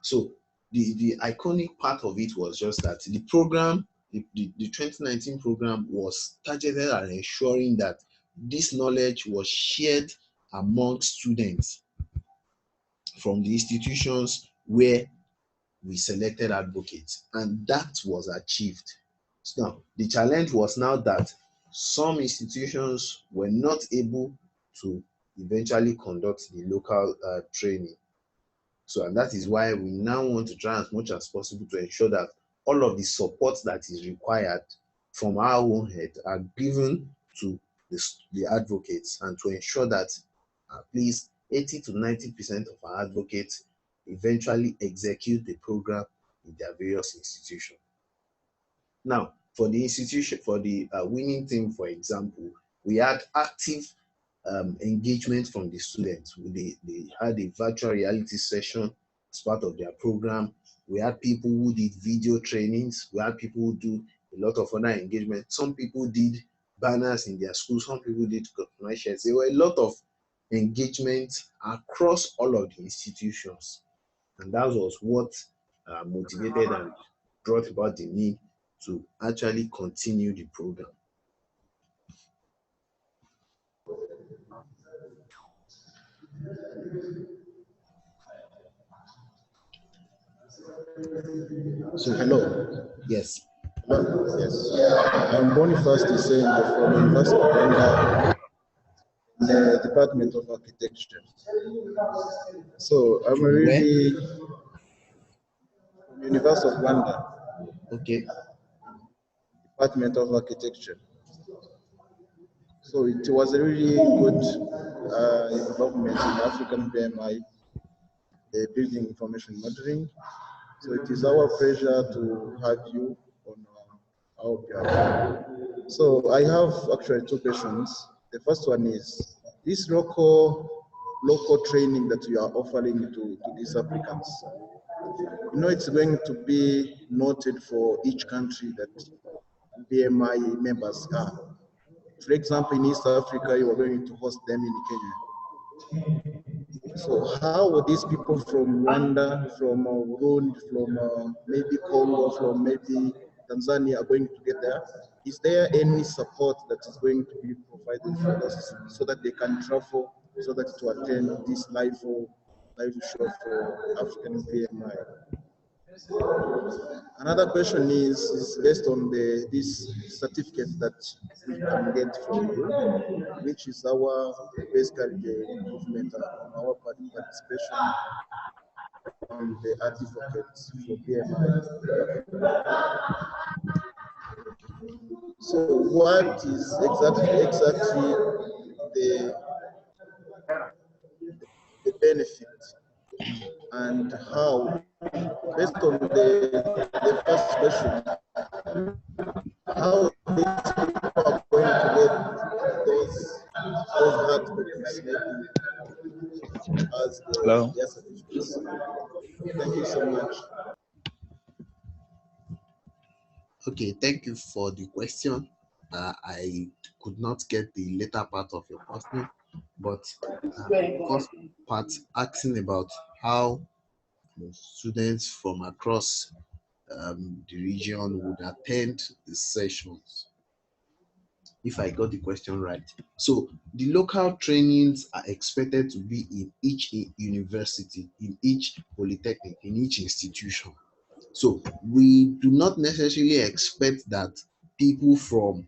So the iconic part of it was just that the program, the 2019 program was targeted at ensuring that this knowledge was shared among students from the institutions where we selected advocates, and that was achieved. So now the challenge was now that some institutions were not able to eventually conduct the local training. So, and that is why we now want to try as much as possible to ensure that all of the support that is required from our own head are given to the advocates, and to ensure that at least 80 to 90% of our advocates eventually execute the program in their various institutions. Now, for the institution, for the winning team, for example, we had active engagement from the students. They had a virtual reality session as part of their program. We had people who did video trainings. We had people who do a lot of other engagement. Some people did banners in their schools. Some people did commercials. There were a lot of engagement across all of the institutions. And that was what motivated and brought about the need to actually continue the program. So hello. Yes. Hello. Yes. I'm Boniface Desende from University of Rwanda, the Department of Architecture. So I'm From really from University of Rwanda. Okay. Department of Architecture. So it was a really good involvement in African BMI, building information modeling. So it is our pleasure to have you on our platform. So I have actually two questions. The first one is this local training that you are offering to these applicants. You know, it's going to be noted for each country that BMI members are. For example, in East Africa, you are going to host them in Kenya. So how would these people from Rwanda, from Burundi, from maybe Congo, from maybe Tanzania are going to get there? Is there any support that is going to be provided for us so that they can travel, so that to attend this live show for African PMI? Another question is based on this certificate that we can get from you, which is our basically the improvement on our participation on the advocates for PMI. So what is exactly the benefit, and how, based on the first question, how these people are going to get those hard copies maybe as Hello. their certificates? Thank you so much. Okay, thank you for the question. I could not get the later part of your question, but the first part asking about how students from across the region would attend the sessions, if I got the question right. So the local trainings are expected to be in each university, in each polytechnic, in each institution. So we do not necessarily expect that people from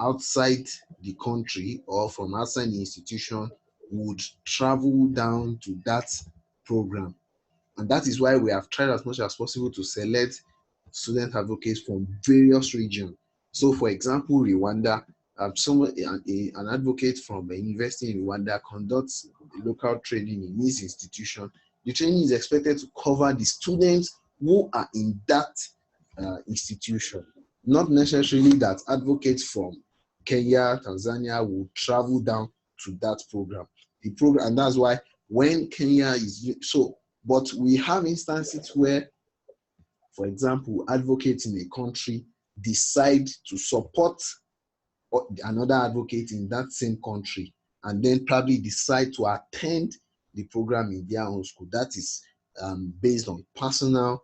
outside the country or from outside the institution would travel down to that program. And that is why we have tried as much as possible to select student advocates from various regions. So, for example, Rwanda, an advocate from a university in Rwanda conducts a local training in his institution. The training is expected to cover the students who are in that institution, not necessarily that advocates from Kenya, Tanzania will travel down to that program. The program, and that's why when Kenya is so, but we have instances where, for example, advocates in a country decide to support another advocate in that same country and then probably decide to attend the program in their own school. That is based on personal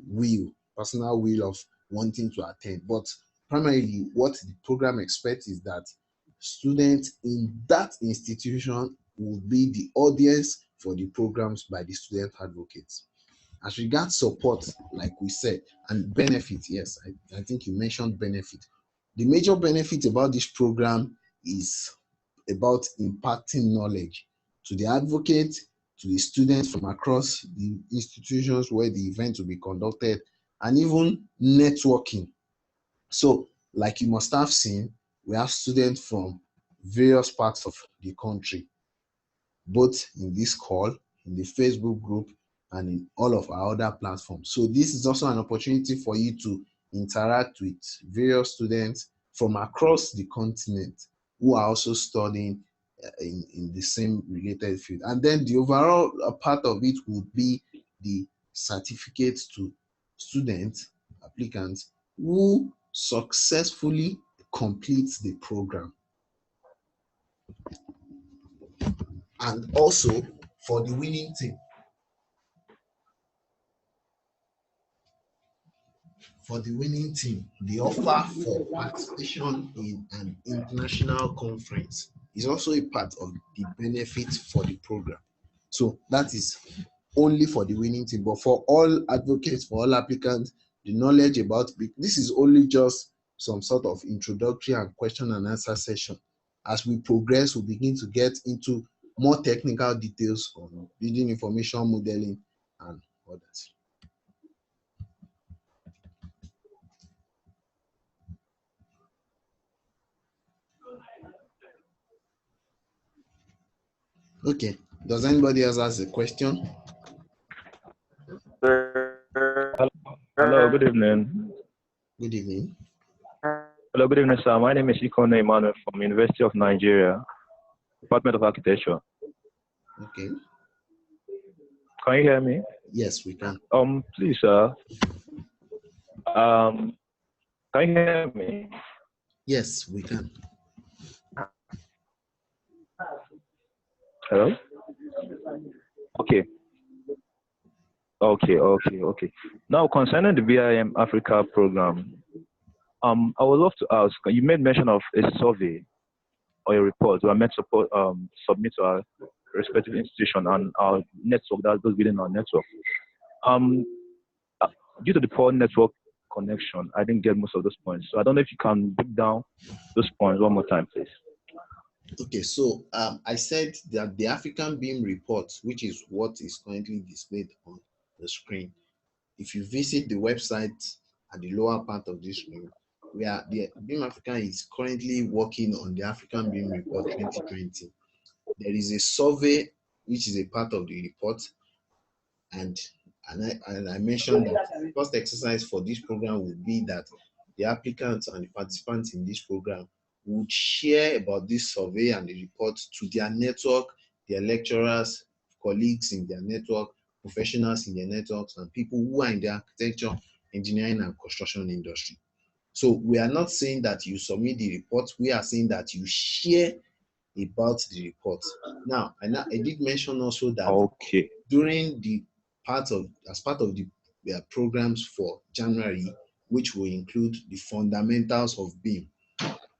will of wanting to attend. But primarily, what the program expects is that students in that institution will be the audience for the programs by the student advocates. As regards support, like we said, and benefit, yes, I think you mentioned benefit. The major benefit about this program is about imparting knowledge to the advocate, to the students from across the institutions where the event will be conducted, and even networking. So, like you must have seen, we have students from various parts of the country, both in this call, in the Facebook group, and in all of our other platforms. So this is also an opportunity for you to interact with various students from across the continent who are also studying in the same related field. And then the overall part of it would be the certificates to students, applicants, who successfully complete the program. And also for the winning team. For the winning team, the offer for participation in an international conference is also a part of the benefit for the program. So that is only for the winning team, but for all advocates, for all applicants, the knowledge about this is only just some sort of introductory and question and answer session. As we progress, we begin to get into more technical details on building information modeling and others. Okay. Does anybody else ask a question? Hello, good evening. Good evening. Hello, good evening, sir. My name is Ikone Emmanuel from University of Nigeria, Department of Architecture. Okay. Can you hear me? Yes, we can. Please, sir. Can you hear me? Yes, we can. Hello? Okay. Okay. Now, concerning the BIM Africa program, I would love to ask, you made mention of a survey or a report we are meant to submit to our respective institution and our network, that goes within our network. Due to the poor network connection, I didn't get most of those points. So I don't know if you can break down those points one more time, please. Okay, so I said that the African BIM report, which is what is currently displayed on the screen, if you visit the website at the lower part of this screen, where the BIM Africa is currently working on the African BIM report 2020. There is a survey which is a part of the report, and I mentioned that the first exercise for this program would be that the applicants and the participants in this program would share about this survey and the report to their network, their lecturers, colleagues in their network, professionals in their networks, and people who are in the architecture, engineering, and construction industry. So we are not saying that you submit the report. We are saying that you share about the report. Now, I did mention also that Okay. during the as part of the programs for January, which will include the fundamentals of BIM.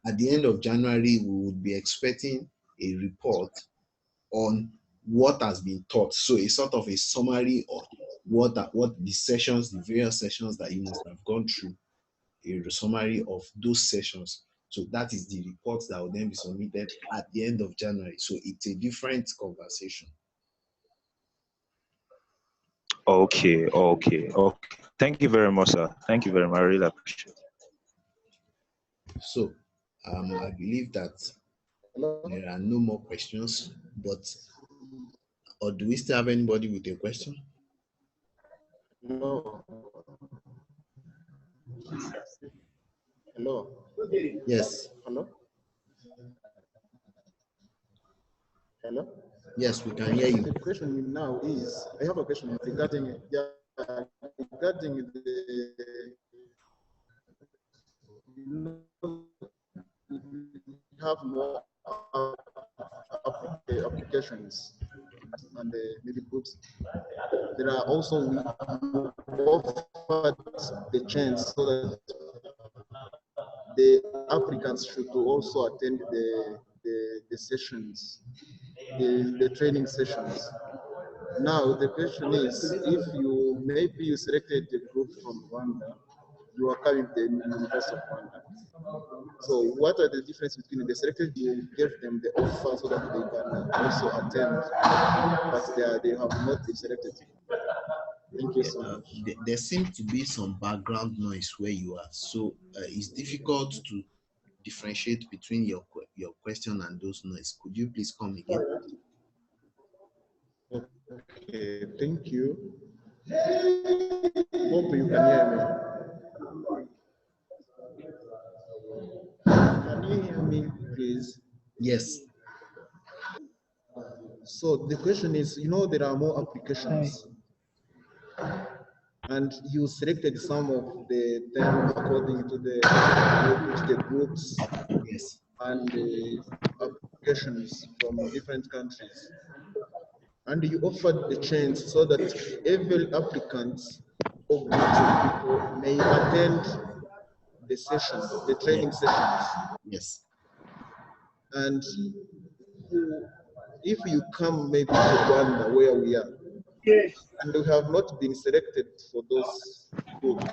At the end of January, we would be expecting a report on what has been taught. So a sort of a summary of what the sessions, the various sessions that you must have gone through, a summary of those sessions. So that is the report that will then be submitted at the end of January. So it's a different conversation. Okay. Thank you very much, sir. Thank you very much. I really appreciate it. So I believe that there are no more questions, or do we still have anybody with a question? No. Hello. Yes. Hello. Hello. Yes, we can hear you. The question now is, I have a question regarding regarding we have more applications and maybe groups. There are also we offered the chance so that the applicants should also attend the sessions, the training sessions. Now the question is, if maybe you selected a group from Rwanda, you are coming to the University of Rwanda. So what are the differences between the selected? You give them the offer so that they can also attend, but they have not been selected. Thank you so much. There seems to be some background noise where you are, so it's difficult to differentiate between your question and those noise. Could you please come again? Okay, thank you. Hope you can hear me. Can you hear me, please? Yes. So the question is, there are more applications, and you selected some of them according to the groups, yes, and the applications from different countries, and you offered the chance so that every applicant or groups of people may attend the sessions, the training sessions. Yes. And if you come maybe to Rwanda, where we are, and we have not been selected for those groups,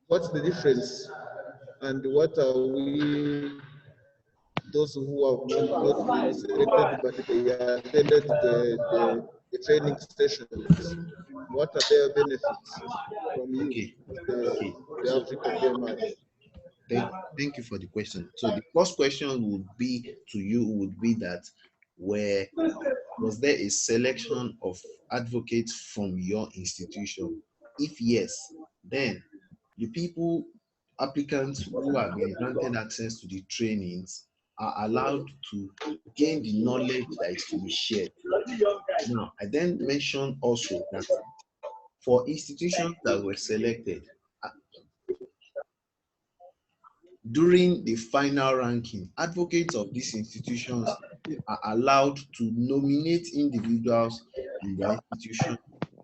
what's the difference? And what are we, those who have not been selected but they attended the training sessions, what are their benefits from you, the African BMI? Thank you for the question. So the first question would be to you would be that was there a selection of advocates from your institution? If yes, then the applicants who have been granted access to the trainings are allowed to gain the knowledge that is to be shared. Now, I then mentioned also that for institutions that were selected, during the final ranking, advocates of these institutions are allowed to nominate individuals in their institution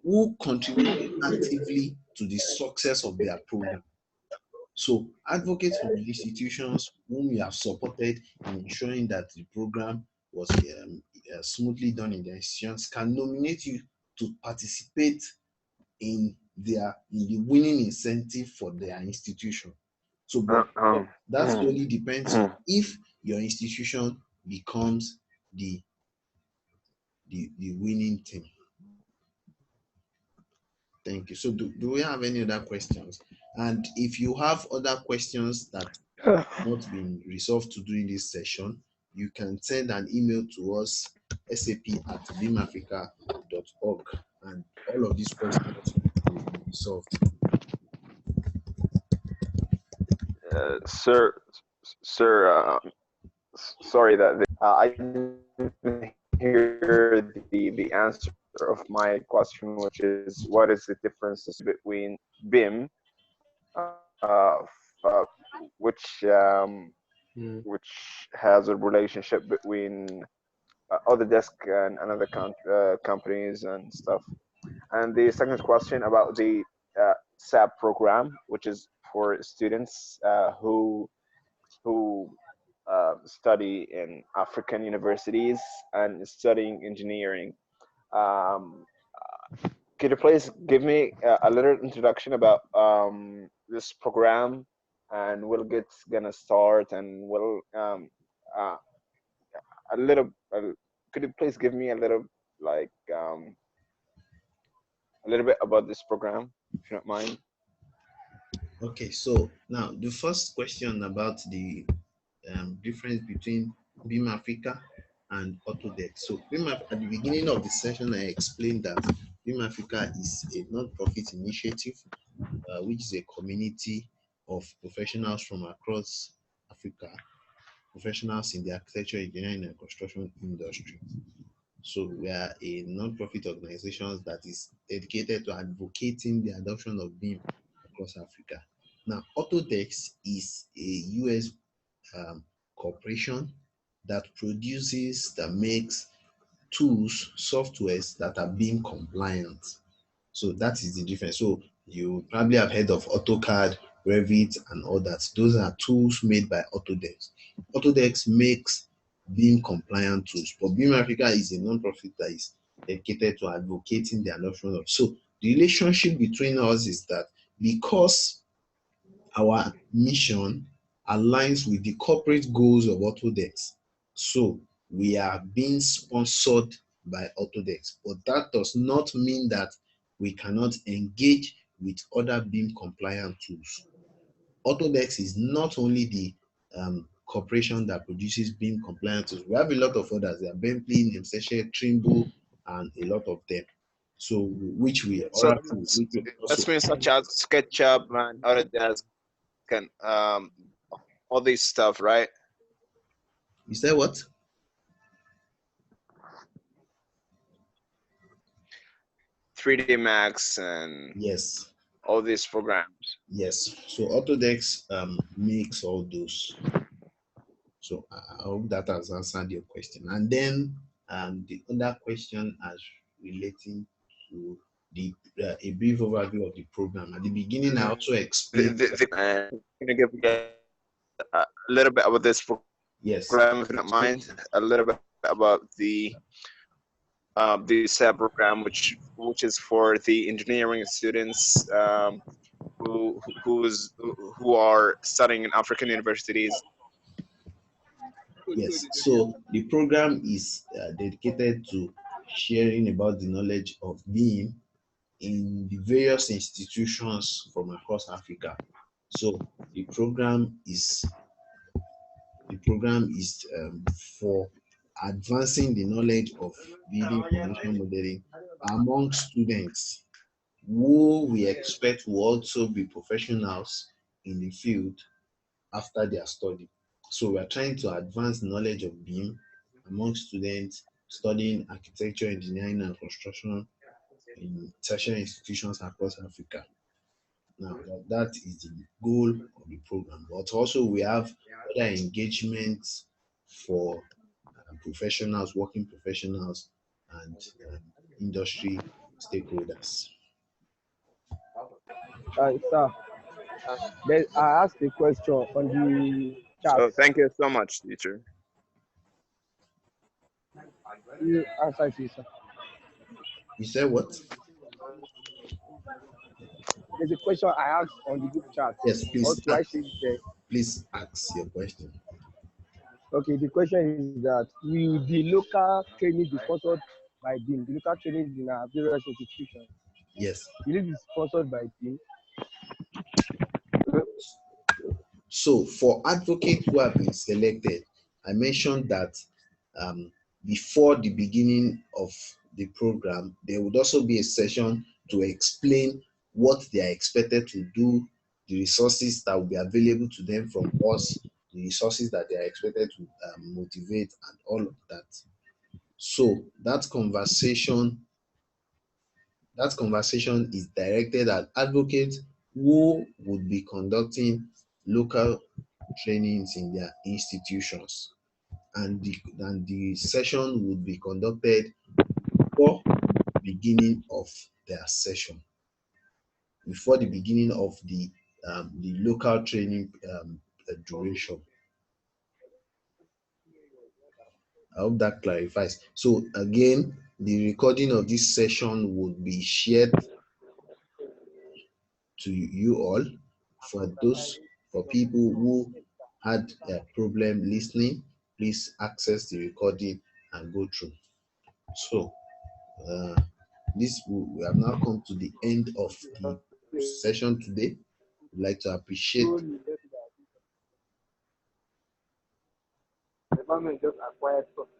who contributed actively to the success of their program. So advocates from the institutions whom you have supported in ensuring that the program was smoothly done in their institutions can nominate you to participate in the winning incentive for their institution. So that only depends if your institution becomes the winning team. Thank you. So do we have any other questions? And if you have other questions that have not been resolved during this session, you can send an email to us, sap@bimafrica.org, and all of these questions will be resolved. Sir, sorry that I didn't hear the answer. of my question, which is what is the differences between BIM, which which has a relationship between Autodesk and another companies and stuff. And the second question about the SAP program, which is for students who study in African universities and studying engineering. Um, could you please give me a little introduction about this program and will get gonna start and will uh, a little could you please give me a little like a little bit about this program if you don't mind? Okay, so now the first question about the difference between BIM Africa and Autodesk. So at the beginning of the session, I explained that BIM Africa is a non-profit initiative, which is a community of professionals from across Africa, professionals in the architecture, engineering, and construction industry. So we are a non-profit organization that is dedicated to advocating the adoption of BIM across Africa. Now, Autodesk is a US corporation that makes tools, softwares that are BIM compliant. So that is the difference. So you probably have heard of AutoCAD, Revit, and all that. Those are tools made by Autodesk. Autodesk makes BIM compliant tools, but BIM Africa is a non-profit that is dedicated to advocating the adoption of. So the relationship between us is that because our mission aligns with the corporate goals of Autodesk, so we are being sponsored by Autodesk, but that does not mean that we cannot engage with other BIM compliant tools. Autodesk is not only the corporation that produces BIM compliant tools. We have a lot of others. There are Bentley, Nameseshe, Trimble, and a lot of them. So which we So Oracle, which we that's also means such as SketchUp and Autodesk and all this stuff, right? you say what? 3D Max and Yes. all these programs. Yes. So Autodesk makes all those. So I hope that has answered your question. And then the other question as relating to the a brief overview of the program. At the beginning, I also explained. Can you give me a little bit about this Yes. program, if you don't mind? A little bit about the SAP program, which is for the engineering students who are studying in African universities. Yes. So the program is dedicated to sharing about the knowledge of BIM in the various institutions from across Africa. So the program is for advancing the knowledge of building information modeling among students who we expect will also be professionals in the field after their study. So we are trying to advance knowledge of BIM among students studying architecture, engineering, and construction in tertiary institutions across Africa. Now, that is the goal of the program. But also we have other engagements for professionals, working professionals, and industry stakeholders. Sir, I asked a question on the chat. So thank you so much, teacher. You answer it, sir. You said what? There's a question I asked on the group chat. Yes, Or please do I ask. say it there? Please ask your question. Okay, the question is that will the local training be sponsored by BIM? The local training in our various institutions. Yes. Will it be sponsored by BIM? So for advocates who have been selected, I mentioned that before the beginning of the program, there would also be a session to explain what they are expected to do, the resources that will be available to them from us, the resources that they are expected to motivate, and all of that. So that conversation That conversation is directed at advocates who would be conducting local trainings in their institutions. And the session would be conducted before beginning of their session, before the beginning of the local training duration. I hope that clarifies. So again, the recording of this session would be shared to you all. For people who had a problem listening, please access the recording and go through. So uh, we have now come to the end of the session today. I'd like to appreciate The government just acquired software.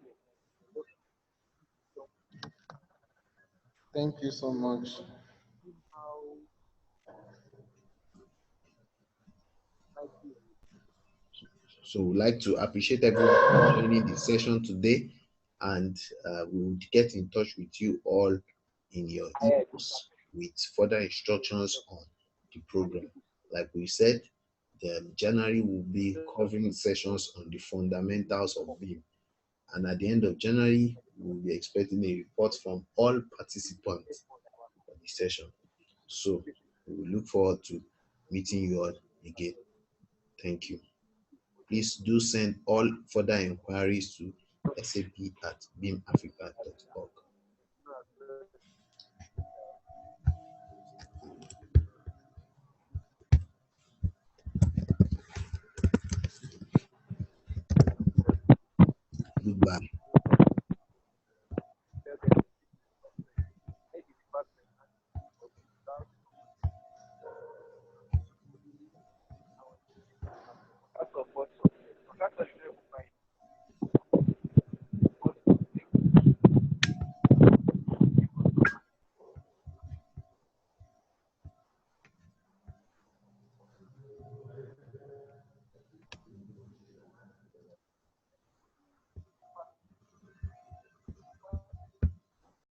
Thank you so much. So we'd like to appreciate everyone for joining the session today, and we will get in touch with you all in your emails with further instructions on the program. Like we said, January will be covering sessions on the fundamentals of BIM. And at the end of January, we will be expecting a report from all participants for the session. So we will look forward to meeting you all again. Thank you. Please do send all further inquiries to sap@beamafrica.org. Goodbye.